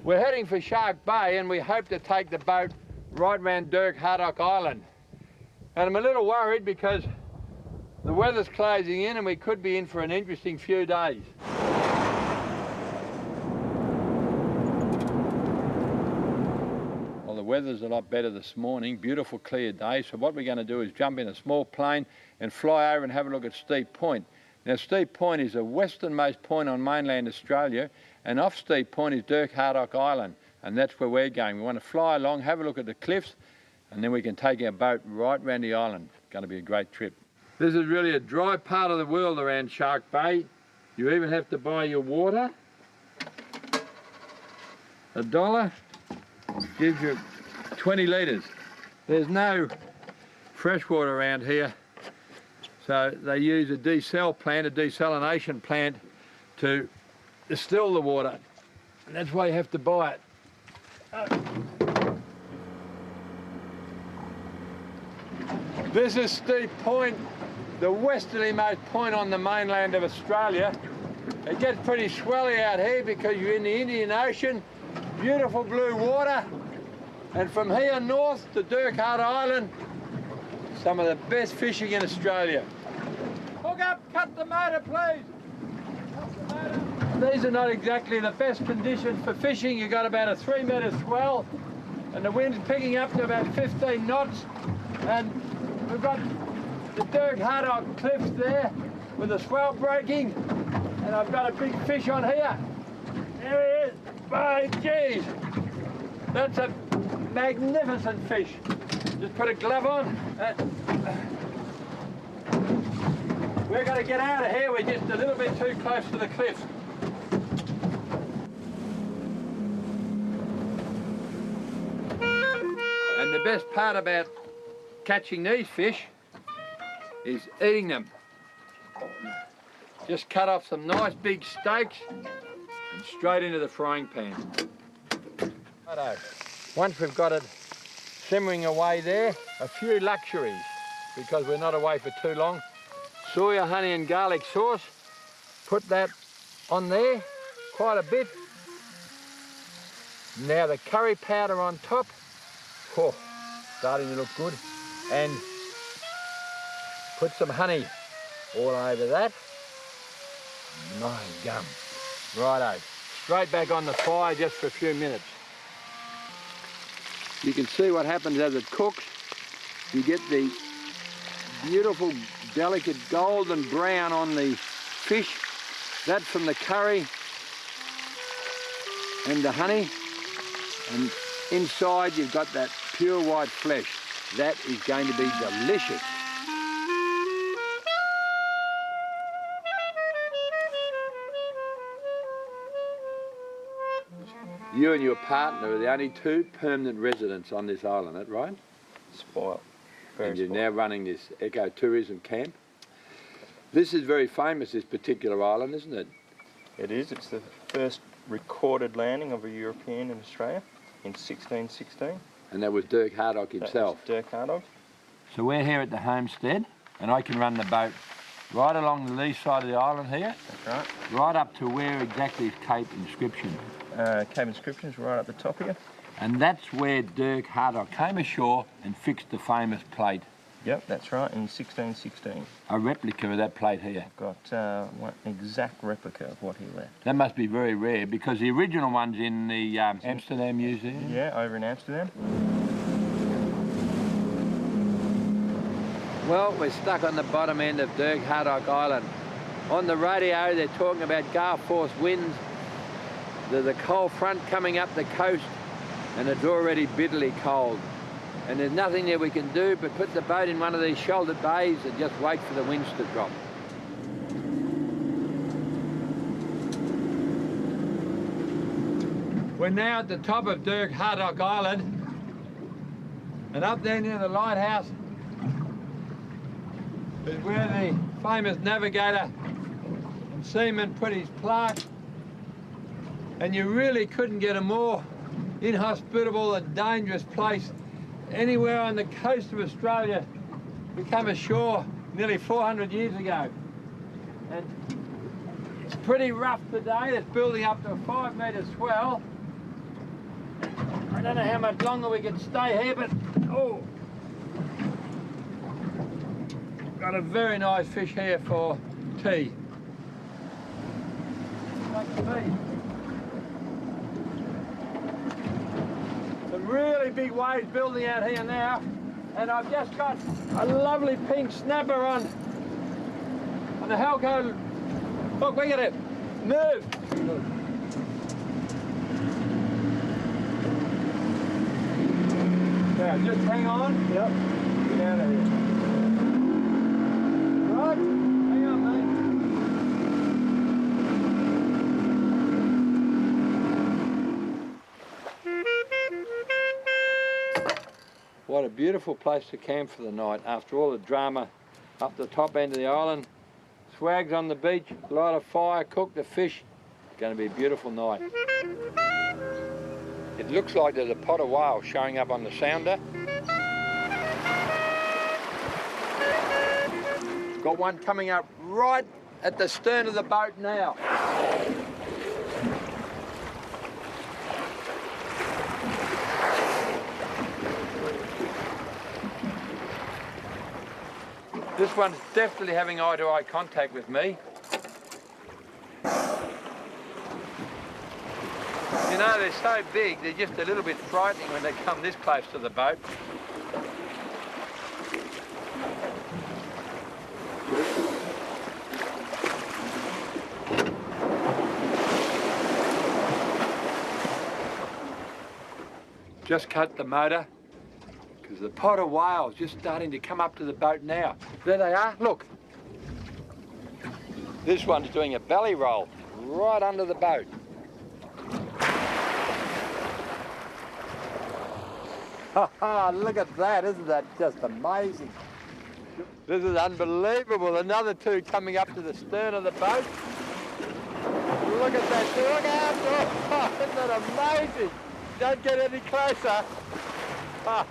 We're heading for Shark Bay and we hope to take the boat right around Dirk Hardock Island. And I'm a little worried because the weather's closing in and we could be in for an interesting few days. Well, the weather's a lot better this morning, beautiful clear day, so what we're going to do is jump in a small plane and fly over and have a look at Steep Point. Now, Steep Point is the westernmost point on mainland Australia, and off Steep Point is Dirk Hardock Island, and that's where we're going. We want to fly along, have a look at the cliffs, and then we can take our boat right around the island. It's going to be a great trip. This is really a dry part of the world around Shark Bay. You even have to buy your water. $1 gives you 20 litres. There's no fresh water around here, so they use a desalination plant to distill the water, and that's why you have to buy it. This is Steep Point, the westerlymost point on the mainland of Australia. It gets pretty swelly out here because you're in the Indian Ocean, beautiful blue water, and from here north to Dirk Hardock Island, some of the best fishing in Australia. Hook up, cut the motor, please. Cut the motor. These are not exactly the best conditions for fishing. You've got about a 3-metre swell, and the wind's picking up to about 15 knots, and we've got the Dirk Hardock cliffs there with the swell breaking, and I've got a big fish on here. There he is. By geez, that's a magnificent fish. Just put a glove on. We're going to get out of here. We're just a little bit too close to the cliffs. And the best part about catching these fish is eating them. Just cut off some nice big steaks and straight into the frying pan. Righto. Once we've got it simmering away there, a few luxuries because we're not away for too long. Soya, honey and garlic sauce. Put that on there, quite a bit. Now the curry powder on top. Oh, starting to look good. And put some honey all over that. My gum. Righto. Straight back on the fire just for a few minutes. You can see what happens as it cooks. You get the beautiful, delicate golden brown on the fish. That's from the curry and the honey. And inside you've got that pure white flesh. That is going to be delicious. You and your partner are the only 2 permanent residents on this island, is that right? Spoiled. And you're now running this ecotourism camp. This is very famous, this particular island, isn't it? It is. It's the first recorded landing of a European in Australia in 1616. And that was Dirk Hardock himself. That was Dirk Hardock. So we're here at the homestead, and I can run the boat right along the lee side of the island here. That's right. Right up to where exactly is Cape Inscription? Cape Inscription's right at the top here. And that's where Dirk Hardock came ashore and fixed the famous plate. Yep, that's right, in 1616. A replica of that plate here. Got an exact replica of what he left. That must be very rare because the original one's in the Amsterdam Museum. Yeah, over in Amsterdam. Well, we're stuck on the bottom end of Dirk Hardock Island. On the radio, they're talking about gale force winds. There's a cold front coming up the coast, and it's already bitterly cold. And there's nothing there we can do but put the boat in one of these sheltered bays and just wait for the winds to drop. We're now at the top of Dirk Hardock Island, and up there near the lighthouse is where the famous navigator and seaman put his plaque. And you really couldn't get a more inhospitable and dangerous place anywhere on the coast of Australia to come ashore nearly 400 years ago. And it's pretty rough today. It's building up to a 5-metre swell. I don't know how much longer we can stay here, but oh, got a very nice fish here for tea. Some really big waves building out here now, and I've just got a lovely pink snapper on the Halco. Look at it, move. Now just hang on. Yep. Get out of here. Right, hang on, mate. What a beautiful place to camp for the night after all the drama up the top end of the island. Swags on the beach, light a fire, cook the fish. It's going to be a beautiful night. It looks like there's a pot of whale showing up on the sounder. Got one coming up right at the stern of the boat now. This one's definitely having eye-to-eye contact with me. You know, they're so big, they're just a little bit frightening when they come this close to the boat. Just cut the motor, because the pot of whales just starting to come up to the boat now. There they are, look. This one's doing a belly roll right under the boat. Ha ha, look at that, isn't that just amazing? This is unbelievable. Another two coming up to the stern of the boat. Look at that, look out! Oh, isn't that amazing? Don't get any closer. Ah,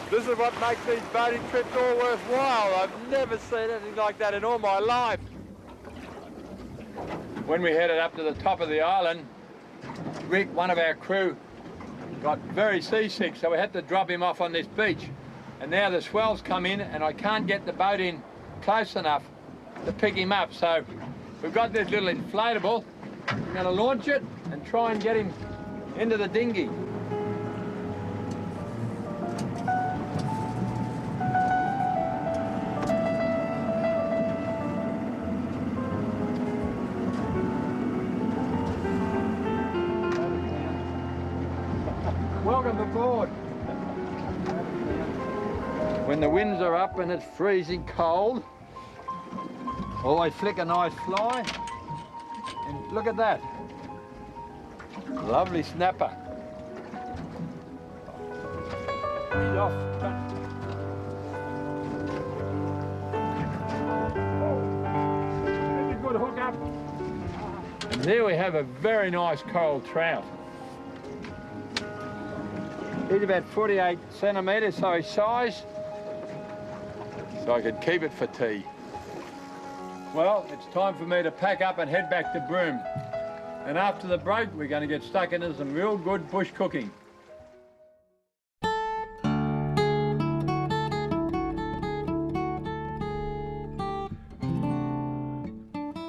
this is what makes these boating trips all worthwhile. I've never seen anything like that in all my life. When we headed up to the top of the island, Rick, one of our crew, got very seasick, so we had to drop him off on this beach. And now the swells come in and I can't get the boat in close enough to pick him up. So we've got this little inflatable. I'm going to launch it and try and get him into the dinghy. Welcome aboard. When the winds are up and it's freezing cold, always flick a nice fly. And look at that. Lovely snapper. He's off. That's a good hook up. And there we have a very nice coral trout. He's about 48 centimetres, so his size, so I could keep it for tea. Well, it's time for me to pack up and head back to Broome. And after the break, we're going to get stuck into some real good bush cooking.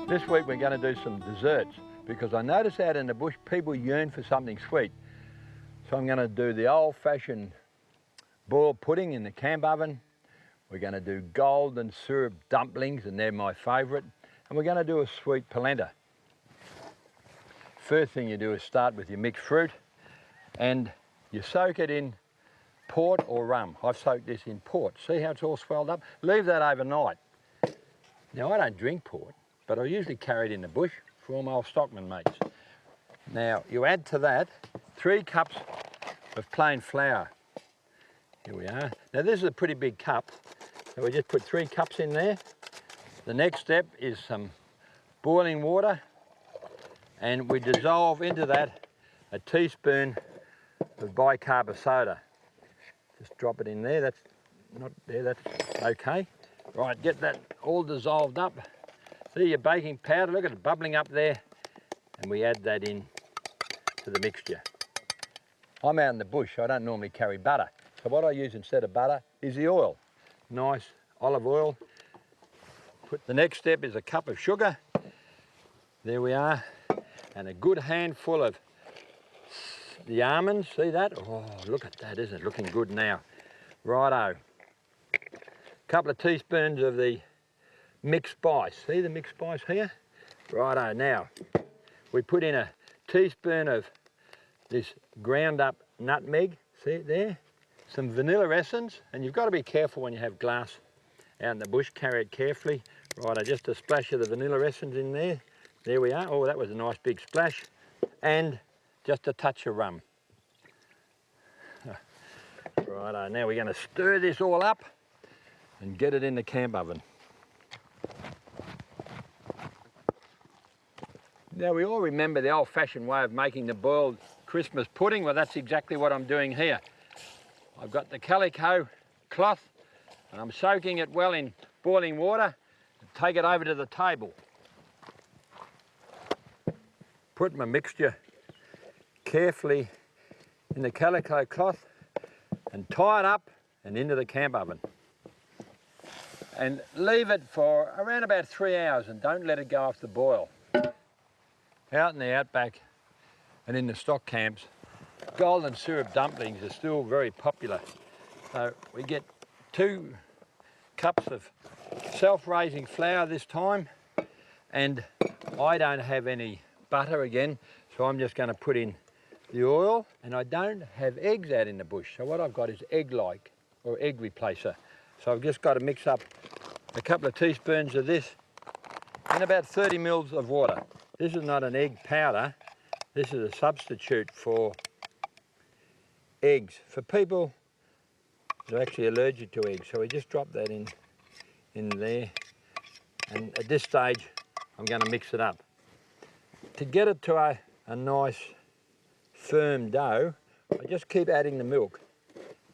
This week we're going to do some desserts because I notice out in the bush people yearn for something sweet. So I'm going to do the old-fashioned boiled pudding in the camp oven. We're going to do golden syrup dumplings, and they're my favourite. And we're going to do a sweet polenta. First thing you do is start with your mixed fruit, and you soak it in port or rum. I've soaked this in port. See how it's all swelled up? Leave that overnight. Now, I don't drink port, but I usually carry it in the bush for all my old stockman mates. Now, you add to that 3 cups of plain flour. Here we are. Now, this is a pretty big cup, so we just put 3 cups in there. The next step is some boiling water, and we dissolve into that a teaspoon of bicarb soda. Just drop it in there. That's not there, that's okay. Right, get that all dissolved up. See your baking powder, look at it bubbling up there, and we add that in to the mixture. I'm out in the bush, I don't normally carry butter. So what I use instead of butter is the oil. Nice olive oil. The next step is a cup of sugar. There we are. And a good handful of the almonds, see that? Oh, look at that, isn't it looking good now? Righto. A couple of teaspoons of the mixed spice. See the mixed spice here? Righto, now we put in a teaspoon of this ground up nutmeg, see it there? Some vanilla essence, and you've got to be careful when you have glass out in the bush, carry it carefully. Righto, just a splash of the vanilla essence in there. There we are, oh that was a nice big splash. And just a touch of rum. Righto, now we're going to stir this all up and get it in the camp oven. Now we all remember the old-fashioned way of making the boiled Christmas pudding. Well, that's exactly what I'm doing here. I've got the calico cloth and I'm soaking it well in boiling water and take it over to the table. Put my mixture carefully in the calico cloth and tie it up and into the camp oven. And leave it for around about 3 hours and don't let it go off the boil. Out in the outback and in the stock camps, golden syrup dumplings are still very popular. So we get 2 cups of self-raising flour this time, and I don't have any butter again, so I'm just going to put in the oil, and I don't have eggs out in the bush, so what I've got is egg-like or egg replacer. So I've just got to mix up a couple of teaspoons of this and about 30 mils of water. This is not an egg powder, this is a substitute for eggs. For people that are actually allergic to eggs, so we just drop that in there, and at this stage I'm going to mix it up. To get it to a nice firm dough, I just keep adding the milk,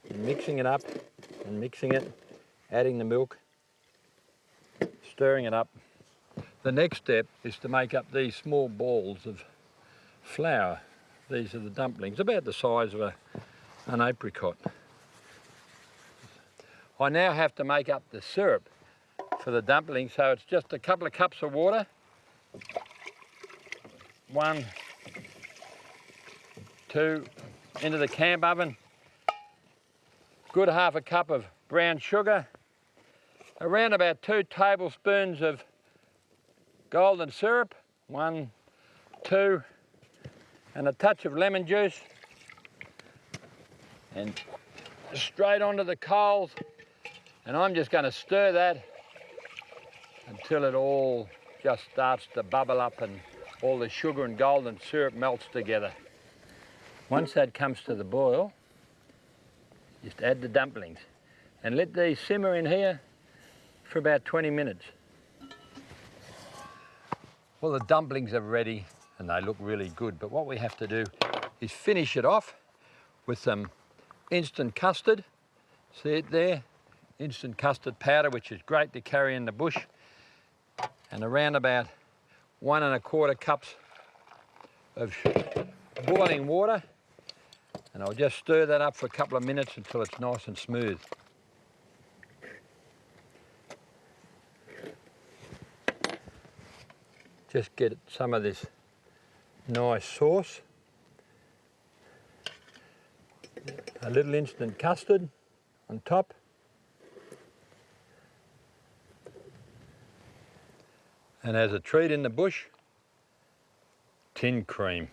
and mixing it up and mixing it, adding the milk, stirring it up. The next step is to make up these small balls of flour. These are the dumplings, about the size of an apricot. I now have to make up the syrup for the dumplings, so it's just a couple of cups of water, 1, 2, into the camp oven, good half a cup of brown sugar, around about 2 tablespoons of golden syrup, 1, 2, and a touch of lemon juice, and straight onto the coals, and I'm just going to stir that until it all just starts to bubble up and all the sugar and golden syrup melts together. Once that comes to the boil, just add the dumplings and let these simmer in here for about 20 minutes. Well, the dumplings are ready and they look really good, but what we have to do is finish it off with some instant custard. See it there? Instant custard powder, which is great to carry in the bush, and around about 1 1/4 cups of boiling water, and I'll just stir that up for a couple of minutes until it's nice and smooth. Just get some of this nice sauce, a little instant custard on top, and as a treat in the bush, tin cream.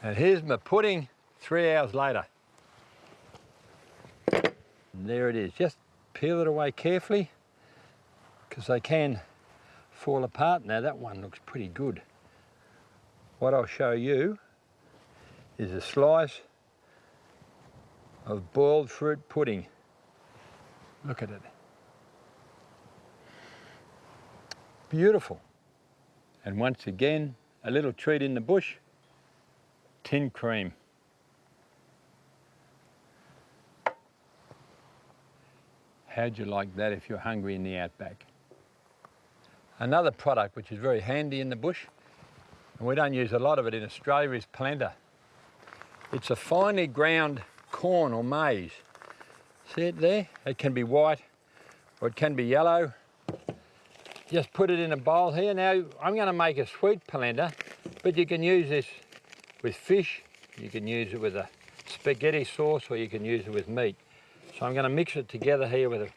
And here's my pudding 3 hours later. And there it is. Just peel it away carefully because they can fall apart. Now that one looks pretty good. What I'll show you is a slice of boiled fruit pudding. Look at it. Beautiful. And once again, a little treat in the bush, tin cream. How'd you like that if you're hungry in the outback? Another product which is very handy in the bush, and we don't use a lot of it in Australia, is polenta. It's a finely ground corn or maize. See it there? It can be white or it can be yellow. Just put it in a bowl here. Now I'm going to make a sweet polenta, but you can use this with fish, you can use it with a spaghetti sauce, or you can use it with meat. So I'm going to mix it together here with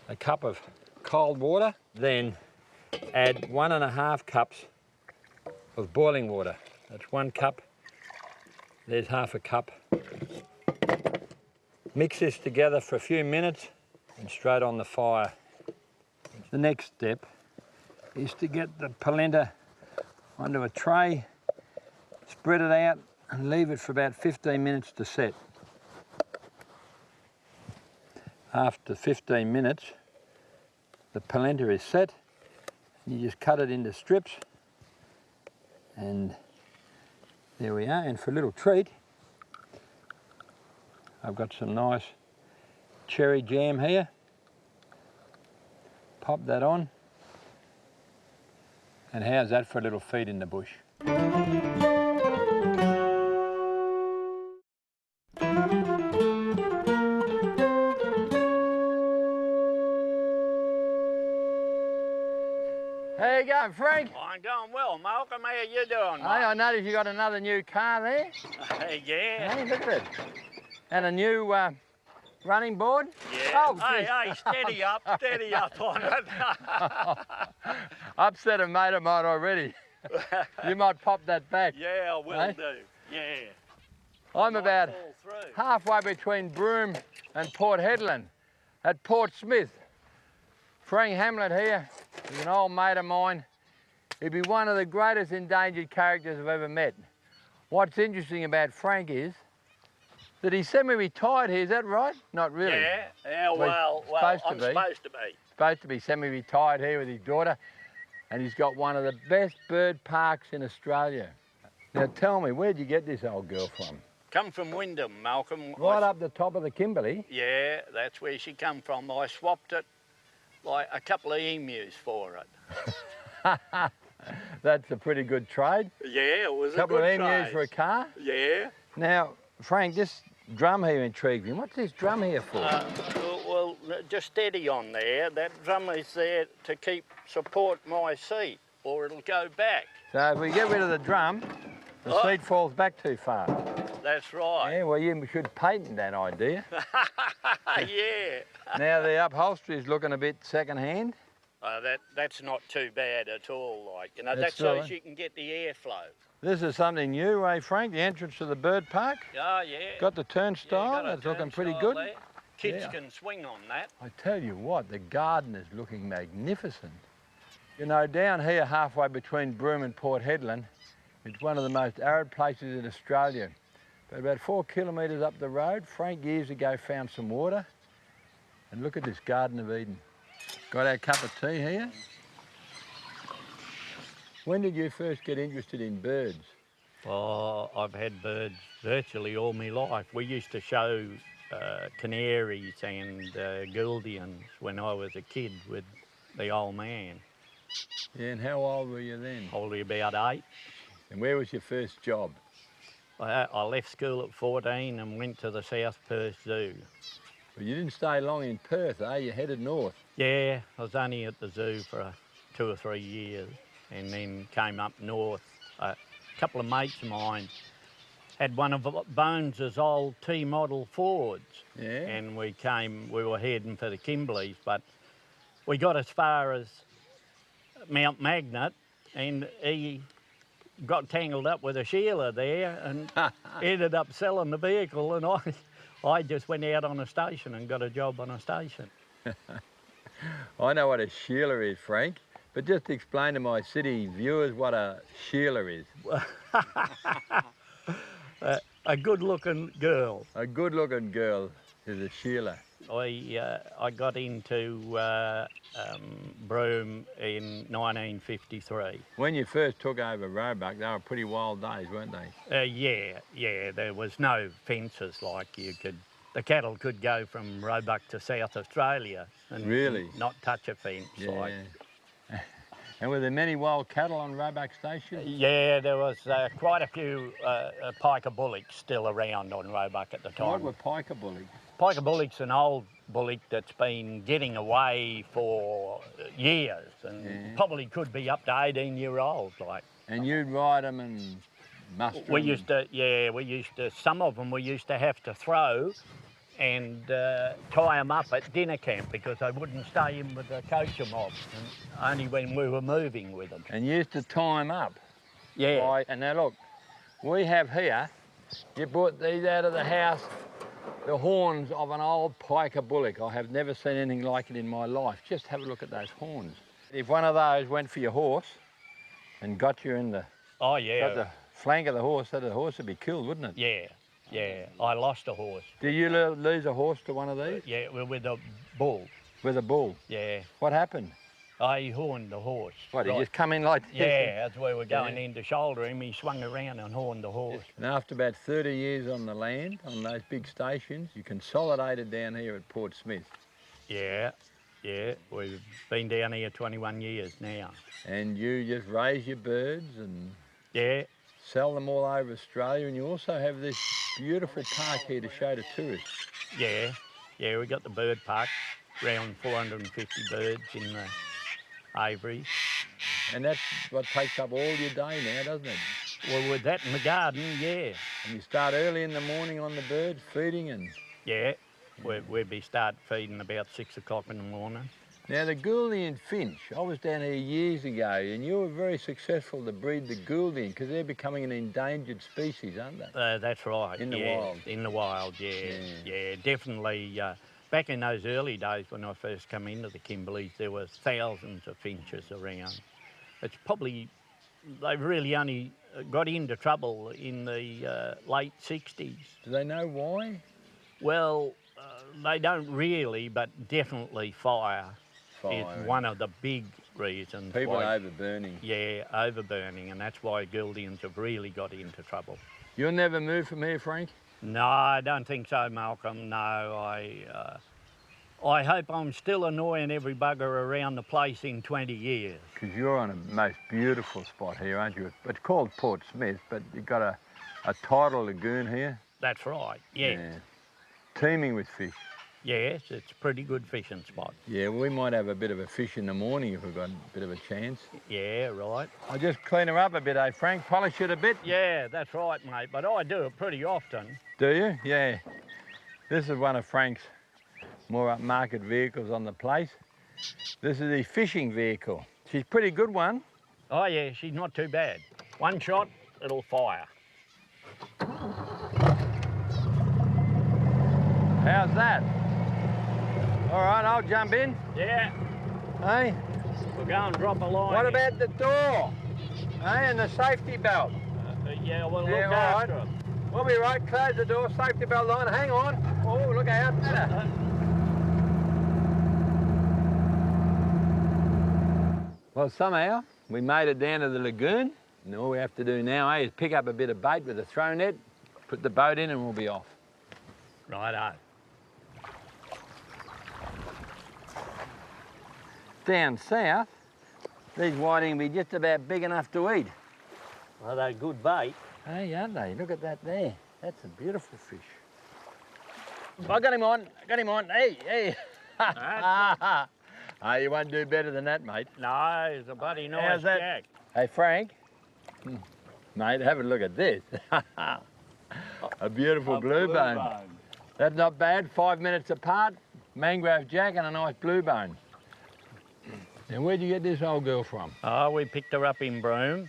a cup of cold water, then add 1.5 cups of boiling water. That's 1 cup, there's half a cup. Mix this together for a few minutes and straight on the fire. The next step is to get the polenta onto a tray, spread it out and leave it for about 15 minutes to set. After 15 minutes, the polenta is set, and you just cut it into strips, and there we are. And for a little treat, I've got some nice cherry jam here. Pop that on, and how's that for a little feed in the bush? How you going, Frank? I'm going well, Malcolm. How you doing, mate? Hey, I noticed you got another new car there. Yeah. Hey, look at it. And a new running board? Yeah. Oh, hey, steady up on it. Upset a mate of mine already. You might pop that back. Yeah, I will Hey? do. Yeah. I'm Might about fall through. halfway between Broome and Port Hedland at Port Smith. Frank Hamlet here, he's an old mate of mine. He'd be one of the greatest endangered characters I've ever met. What's interesting about Frank is that he's semi-retired here, is that right? Not really. Yeah, well, supposed to I'm be. supposed to be. Supposed to be semi-retired here with his daughter, and he's got one of the best bird parks in Australia. Now tell me, where'd you get this old girl from? Come from Wyndham, Malcolm. Right up the top of the Kimberley. Yeah, that's where she come from. I swapped it like a couple of emus for it. That's a pretty good trade. Yeah, it was A couple a of good emus trade. for a car. Yeah. Now, Frank, this drum here intrigues me. What's this drum here for? Well, just steady on there. That drum is there to support my seat, or it'll go back. So if we get rid of the drum, the seat falls back too far. That's right. Yeah, well, you should patent that idea. Yeah. Now, the upholstery is looking a bit second-hand. That's not too bad at all. Like, you know, That's that's so all right. as you can get the airflow. This is something new, eh, Frank? The entrance to the bird park. Oh, yeah. Got the turnstile. Yeah, got a That's looking pretty turnstile good. there. Kids Yeah. can swing on that. I tell you what, the garden is looking magnificent. You know, down here, halfway between Broome and Port Hedland, it's one of the most arid places in Australia. But about 4 kilometres up the road, Frank years ago found some water. And look at this Garden of Eden. Got our cup of tea here. When did you first get interested in birds? Oh, I've had birds virtually all my life. We used to show canaries and Guldians when I was a kid with the old man. Yeah, and how old were you then? Only about 8. And where was your first job? I left school at 14 and went to the South Perth Zoo. Well, you didn't stay long in Perth, eh? You headed north. Yeah, I was only at the zoo for 2 or 3 years and then came up north. A couple of mates of mine had one of Bones's old T-model Fords. Yeah. And we were heading for the Kimberleys, but we got as far as Mount Magnet and he got tangled up with a Sheila there and ended up selling the vehicle, and I just went out on a station and got a job on a station. I know what a Sheila is, Frank, but just explain to my city viewers what a Sheila is. A good-looking girl. A good-looking girl is a Sheila. I got into Broome in 1953. When you first took over Roebuck, they were pretty wild days, weren't they? Yeah, there was no fences like you could the cattle could go from Roebuck to South Australia and Really? not touch a fence. Like. And were there many wild cattle on Roebuck Station? Yeah, there was quite a few piker bullocks still around on Roebuck at the time. What were piker bullocks? Piker bullock's an old bullock that's been getting away for years and probably could be up to 18-year-old. Like. And you'd ride them and muster them? We used to, some of them we used to have to throw and tie them up at dinner camp because they wouldn't stay in with the coacher mob, and only when we were moving with them. And you used to tie them up? Yeah. Right. And now look, we have here, you brought these out of the house, the horns of an old piker bullock. I have never seen anything like it in my life. Just have a look at those horns. If one of those went for your horse and got you in the, oh yeah, got the flank of the horse, so the horse would be killed, wouldn't it? Yeah. Yeah, I lost a horse. Did you lose a horse to one of these? Yeah, with a bull. With a bull? Yeah. What happened? I horned the horse. What, he just come in like this? Yeah, as we were going in to shoulder him, he swung around and horned the horse. And after about 30 years on the land, on those big stations, you consolidated down here at Port Smith. Yeah, yeah, we've been down here 21 years now. And you just raise your birds and yeah, sell them all over Australia, and you also have this beautiful park here to show to tourists. Yeah, yeah, we got the bird park, around 450 birds in the aviary. And that's what takes up all your day now, doesn't it? Well, with that in the garden, yeah. And you start early in the morning on the birds, feeding and... Yeah, we'd be start feeding about 6 o'clock in the morning. Now, the Gouldian finch, I was down here years ago, and you were very successful to breed the Gouldian, because they're becoming an endangered species, aren't they? That's right. In the wild? In the wild, yeah, definitely. Back in those early days when I first come into the Kimberleys, there was thousands of finches around. It's probably, they really only got into trouble in the late 60s. Do they know why? Well, they don't really, but definitely fire. It's one of the big reasons. People why, overburning. Yeah, overburning, and that's why Gouldians have really got into trouble. You'll never move from here, Frank? No, I don't think so, Malcolm. No, I hope I'm still annoying every bugger around the place in 20 years. Because you're on a most beautiful spot here, aren't you? It's called Port Smith, but you've got a tidal lagoon here. That's right, yeah. Teeming with fish. Yes, it's a pretty good fishing spot. Yeah, well, we might have a bit of a fish in the morning if we've got a bit of a chance. Yeah, right. I'll just clean her up a bit, eh, Frank? Polish it a bit? Yeah, that's right, mate, but I do it pretty often. Do you? Yeah. This is one of Frank's more upmarket vehicles on the place. This is the fishing vehicle. She's a pretty good one. Oh, yeah, she's not too bad. One shot, it'll fire. How's that? All right, I'll jump in. Yeah. Hey? We'll go and drop a line. What about the door? Hey, and the safety belt? Yeah, we'll look after them. We'll be right. Close the door, safety belt on. Hang on. Oh, look out. Well, somehow we made it down to the lagoon. And all we have to do now, is pick up a bit of bait with a throw net, put the boat in, and we'll be off. Righto. Down south, these whiting will be just about big enough to eat. Well, they're good bait. Hey, aren't they? Look at that there. That's a beautiful fish. I got him on. Hey, hey. Oh, you won't do better than that, mate. No, it's a bloody nice How's that? jack. Hey, Frank. Mate, have a look at this. A beautiful blue bone. That's not bad. 5 minutes apart, mangrove jack and a nice blue bone. Now, where'd you get this old girl from? Oh, we picked her up in Broome.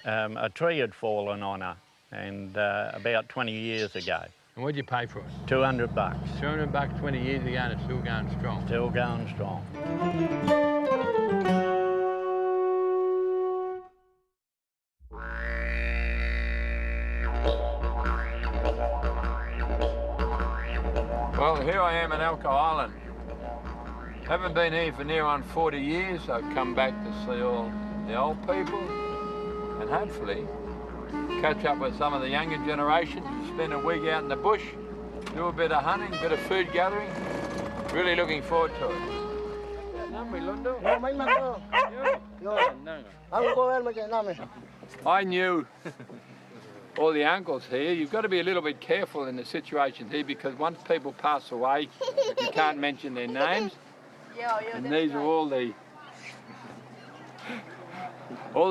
A tree had fallen on her, and about 20 years ago. And what'd you pay for it? $200. $200 20 years ago, and it's still going strong. Still going strong. Well, here I am in Elcho Island. Haven't been here for near on 40 years. I've come back to see all the old people and hopefully catch up with some of the younger generations and spend a week out in the bush do a bit of hunting, bit of food gathering. Really looking forward to it. I knew all the uncles here. You've got to be a little bit careful in the situation here because once people pass away, you can't mention their names. And these are all the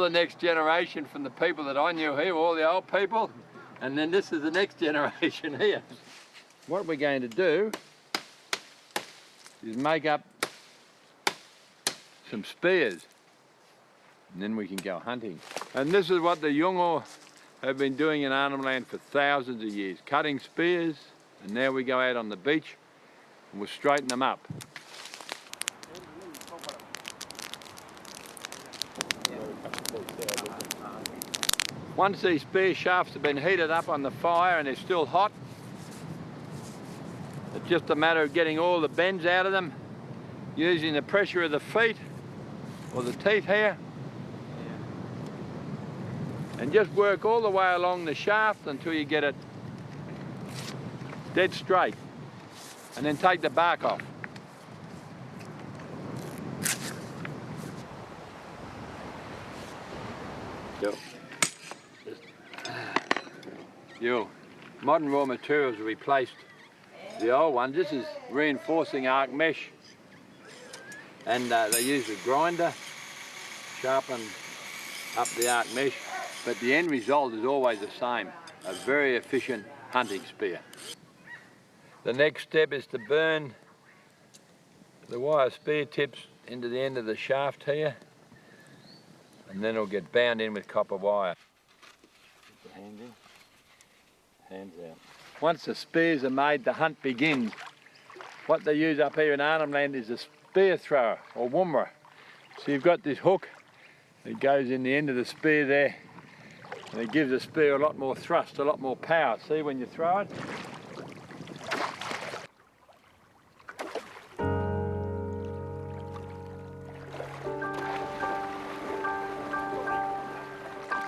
next generation from the people that I knew here, all the old people. And then this is the next generation here. What we're going to do is make up some spears. And then we can go hunting. And this is what the Yolngu have been doing in Arnhem Land for thousands of years, cutting spears, and now we go out on the beach and we'll straighten them up. Once these spear shafts have been heated up on the fire and they're still hot, it's just a matter of getting all the bends out of them, using the pressure of the feet or the teeth here, and just work all the way along the shaft until you get it dead straight, and then take the bark off. Modern raw materials have replaced the old ones. This is reinforcing arc mesh, and they use a grinder, sharpen up the arc mesh, but the end result is always the same, a very efficient hunting spear. The next step is to burn the wire spear tips into the end of the shaft here, and then it'll get bound in with copper wire. Put the hand in, hands out. Once the spears are made, the hunt begins. What they use up here in Arnhem Land is a spear thrower, or woomera. So you've got this hook that goes in the end of the spear there, and it gives the spear a lot more thrust, a lot more power. See when you throw it?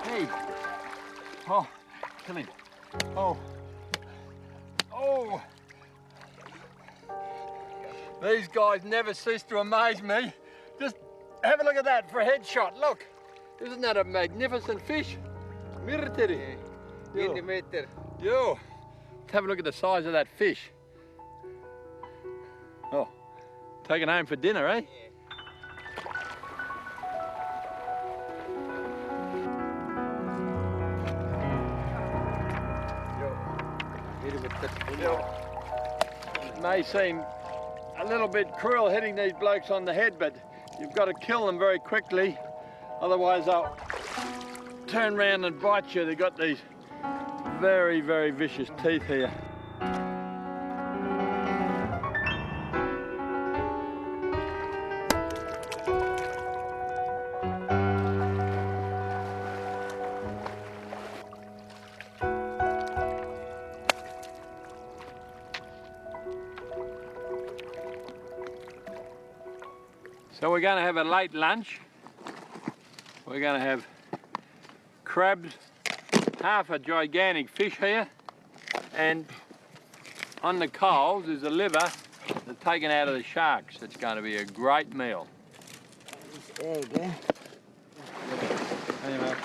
Hey! Oh, come in. Oh. Oh! These guys never cease to amaze me. Just have a look at that for a headshot. Look! Isn't that a magnificent fish? Mirteri. Yo. Have a look at the size of that fish. Oh, taking home for dinner, eh? It may seem a little bit cruel hitting these blokes on the head, but you've got to kill them very quickly, otherwise they'll turn around and bite you. They've got these very, very vicious teeth here. So we're going to have a late lunch. We're going to have crabs, half a gigantic fish here, and on the coals is the liver that's taken out of the sharks. It's going to be a great meal. Anyway,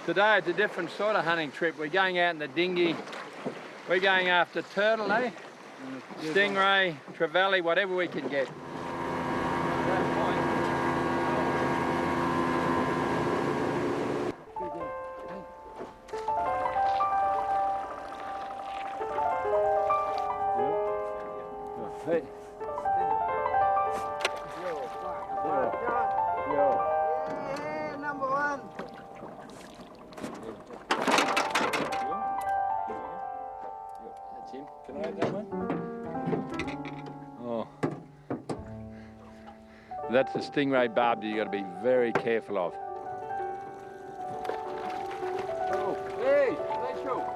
today it's a different sort of hunting trip. We're going out in the dinghy. We're going after turtle, eh? Stingray, trevally, whatever we can get. Hey. Yeah, number one. That's him. Can I have that one? Oh. That's the stingray barb that you got to be very careful of. Oh, hey, let's go.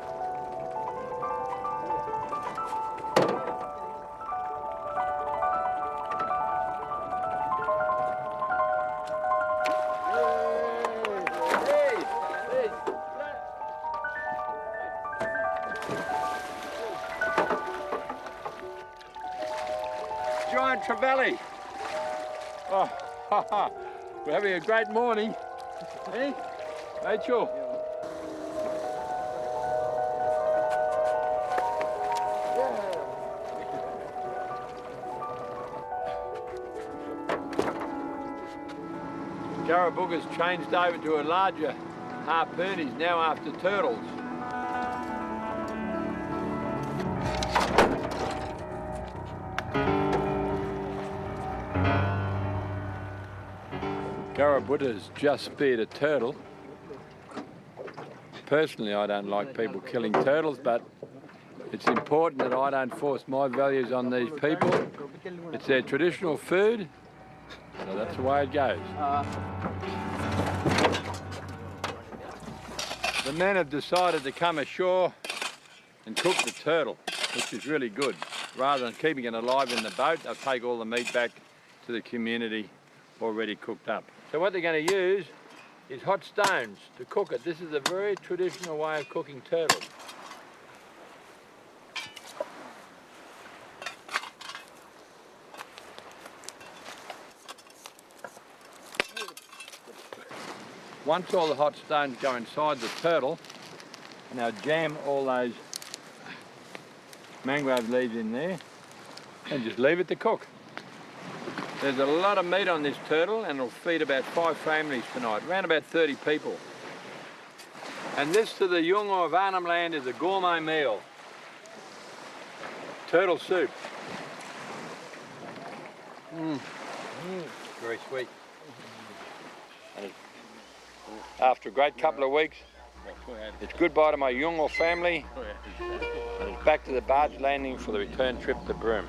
Valley. Oh, we're having a great morning. Eh, Rachel? Garabooga's changed over to a larger harpoon. He's now after turtles. Garabooga's just speared a turtle. Personally, I don't like people killing turtles, but it's important that I don't force my values on these people. It's their traditional food, so that's the way it goes. The men have decided to come ashore and cook the turtle, which is really good. Rather than keeping it alive in the boat, they'll take all the meat back to the community already cooked up. So what they're going to use is hot stones to cook it. This is a very traditional way of cooking turtles. Once all the hot stones go inside the turtle, now jam all those mangrove leaves in there and just leave it to cook. There's a lot of meat on this turtle and it'll feed about 5 families tonight, around about 30 people. And this to the Yolngu of Arnhem Land is a gourmet meal. Turtle soup. Very sweet. And after a great couple of weeks, it's goodbye to my Yolngu family and it's back to the barge landing for the return trip to Broome.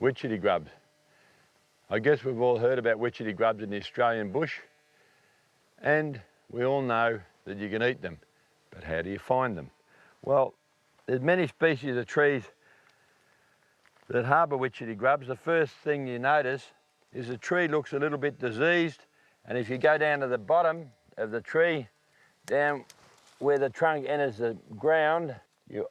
Witchetty grubs. I guess we've all heard about witchetty grubs in the Australian bush, and we all know that you can eat them, but how do you find them? Well, there's many species of trees that harbour witchetty grubs. The first thing you notice is the tree looks a little bit diseased, and if you go down to the bottom of the tree, down where the trunk enters the ground, you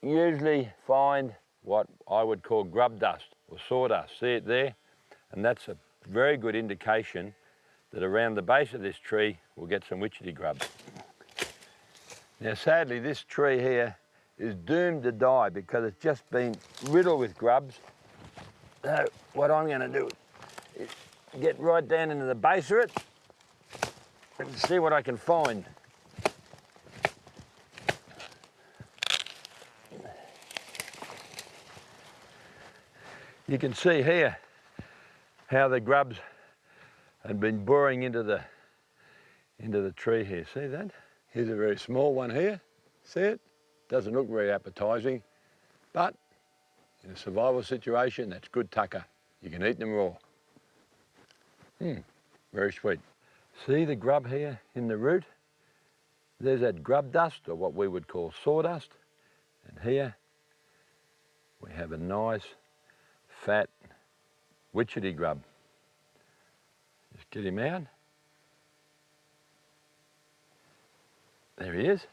usually find what I would call grub dust or sawdust. See it there? And that's a very good indication that around the base of this tree we'll get some witchetty grubs. Now sadly this tree here is doomed to die because it's just been riddled with grubs. So what I'm going to do is get right down into the base of it and see what I can find. You can see here how the grubs had been boring into the tree here. See that? Here's a very small one here. See it? Doesn't look very appetising, but in a survival situation, that's good tucker. You can eat them raw. Very sweet. See the grub here in the root? There's that grub dust, or what we would call sawdust. And here we have a nice fat witchetty grub. Just get him out. There he is.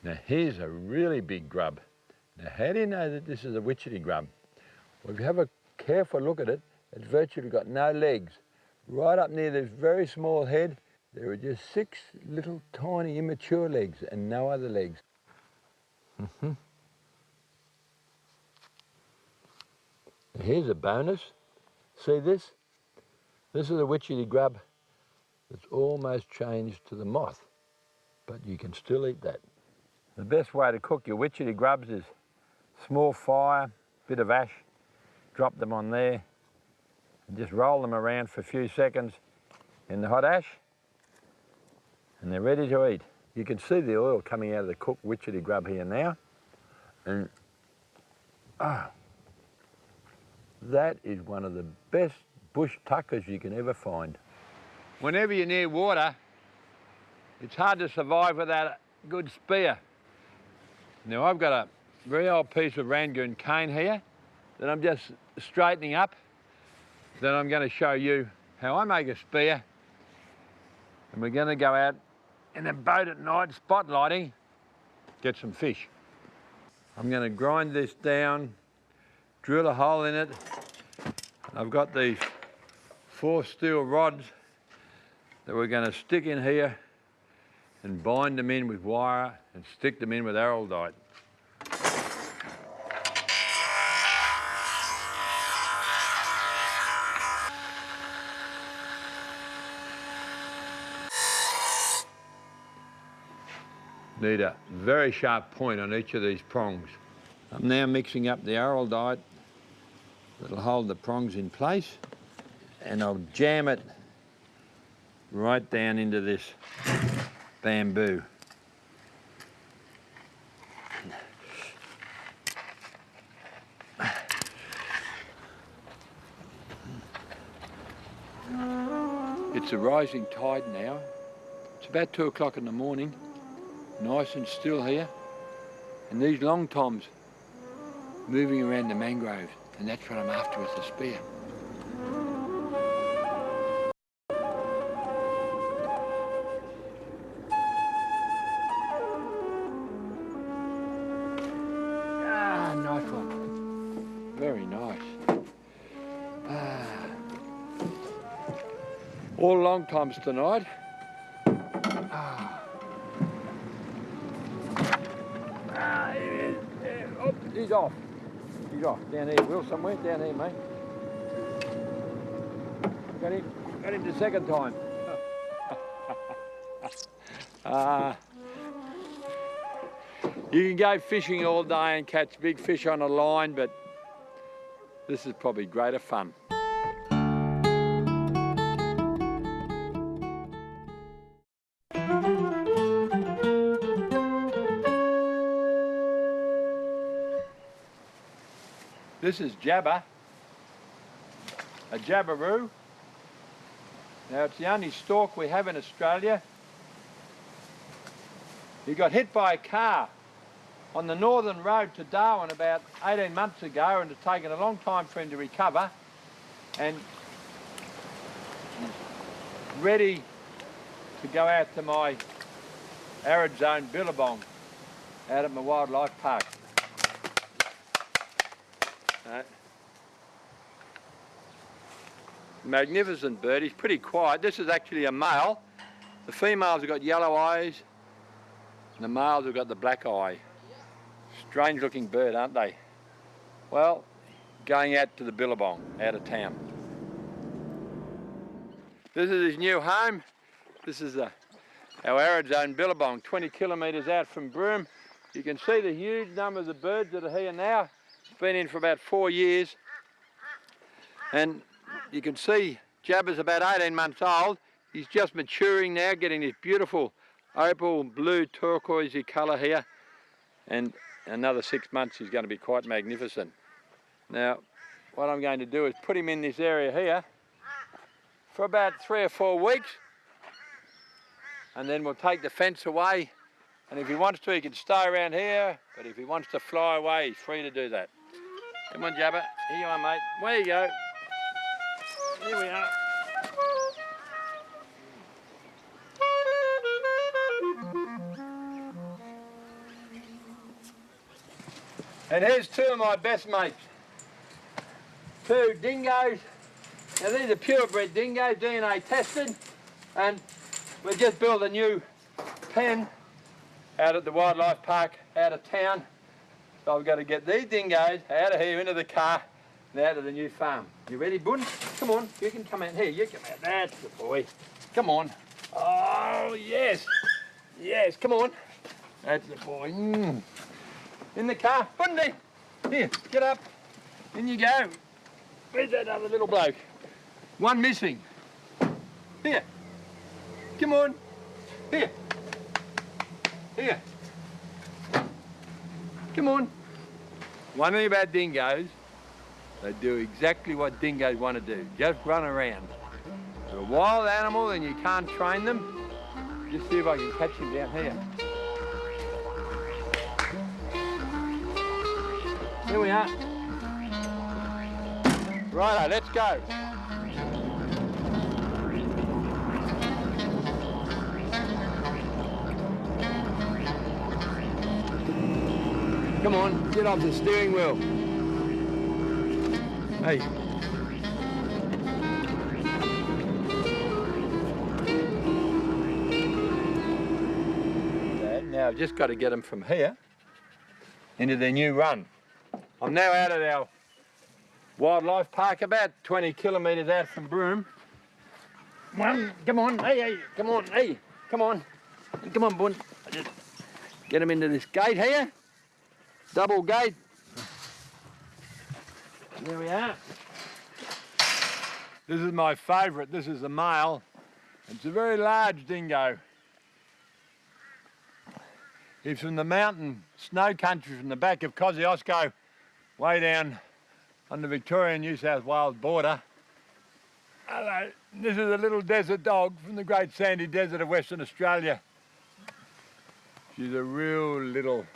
Now here's a really big grub. Now how do you know that this is a witchetty grub? Well, if you have a careful look at it, it's virtually got no legs. Right up near this very small head, there are just 6 little tiny immature legs and no other legs. Here's a bonus. See this? This is a witchetty grub that's almost changed to the moth, but you can still eat that. The best way to cook your witchetty grubs is small fire, bit of ash, drop them on there and just roll them around for a few seconds in the hot ash and they're ready to eat. You can see the oil coming out of the cooked witchetty grub here now, and that is one of the best bush tuckers you can ever find. Whenever you're near water, it's hard to survive without a good spear. Now I've got a very old piece of Rangoon cane here that I'm just straightening up. Then I'm going to show you how I make a spear. And we're going to go out in a boat at night, spotlighting, get some fish. I'm going to grind this down, drill a hole in it. I've got these 4 steel rods that we're going to stick in here and bind them in with wire and stick them in with araldite. Need a very sharp point on each of these prongs. I'm now mixing up the araldite that'll hold the prongs in place, and I'll jam it right down into this bamboo. It's a rising tide now. It's about 2 o'clock in the morning. Nice and still here, and these long toms moving around the mangroves, and that's what I'm after with the spear. Ah, nice one. Very nice. Ah. All long toms tonight. He's off. He's off. Down here, Will, somewhere. Down here, mate. Got him. Got him the second time. You can go fishing all day and catch big fish on a line, but this is probably greater fun. This is jabber, a jabberoo. Now it's the only stork we have in Australia. He got hit by a car on the northern road to Darwin about 18 months ago, and it's taken a long time for him to recover, and he's ready to go out to my arid zone billabong out at my wildlife park. Magnificent bird. He's pretty quiet. This is actually a male. The females have got yellow eyes and the males have got the black eye. Strange looking bird, aren't they? Well, going out to the billabong out of town. This is his new home. This is our arid zone billabong, 20 kilometres out from Broome. You can see the huge numbers of birds that are here now. It's been in for about 4 years. And you can see Jabber's about 18 months old. He's just maturing now, getting this beautiful opal blue turquoisey colour here. And another 6 months he's going to be quite magnificent. Now, what I'm going to do is put him in this area here for about 3 or 4 weeks. And then we'll take the fence away. And if he wants to, he can stay around here. But if he wants to fly away, he's free to do that. Come on, Jabber. Here you are, mate. Where you go? Here we are. And here's 2 of my best mates. 2 dingoes. Now these are purebred dingoes, DNA tested. And we just built a new pen out at the wildlife park out of town. So I've got to get these dingoes out of here into the car and out of the new farm. You ready, Bun? Come on, you can come out here. You come out. That's the boy. Come on. Oh, yes. Yes, come on. That's the boy. In the car. Bundy. Here, get up. In you go. Where's that other little bloke? One missing. Here. Come on. Here. Here. Come on. One thing about dingoes, they do exactly what dingoes want to do. Just run around. They're a wild animal and you can't train them. Just see if I can catch him down here. Here we are. Righto, let's go. Come on, get off the steering wheel. Hey. Now I've just got to get them from here into their new run. I'm now out at our wildlife park, about 20 kilometres out from Broome. Come on, hey, come on, hey, come on, Bun. Just get them into this gate here, double gate. There we are. This is my favourite. This is the male. It's a very large dingo. He's from the mountain snow country from the back of Kosciuszko, way down on the Victoria-New South Wales border. Hello, this is a little desert dog from the Great Sandy Desert of Western Australia. She's a real little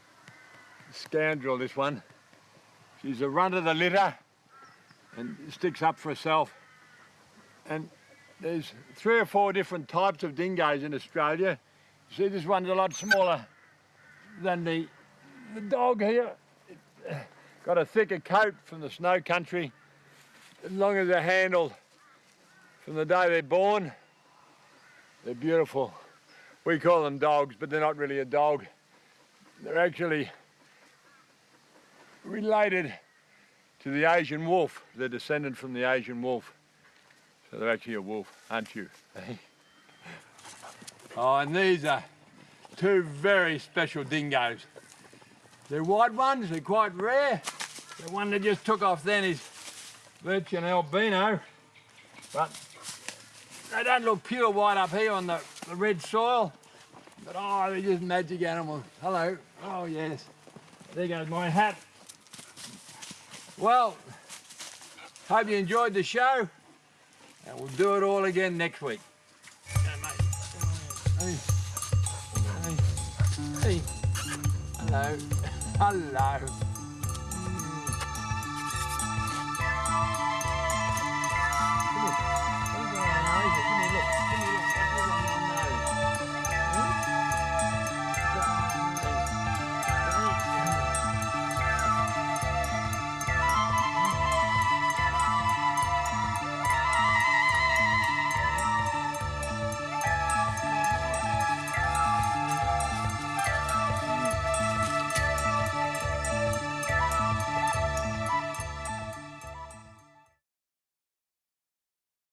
scoundrel, this one. She's a runt of the litter and sticks up for herself. And there's 3 or 4 different types of dingoes in Australia. You see, this one's a lot smaller than the dog here. It's got a thicker coat from the snow country, as long as they're handled from the day they're born. They're beautiful. We call them dogs, but they're not really a dog. They're actually related to the Asian wolf. They're descended from the Asian wolf. So they're actually a wolf, aren't you? Oh, and these are 2 very special dingoes. They're white ones, they're quite rare. The one that just took off then is virtually an albino, but they don't look pure white up here on the red soil. But oh, they're just magic animals. Hello, oh yes. There goes my hat. Well, hope you enjoyed the show, and we'll do it all again next week. Okay, mate. Hey. Hello. Hello.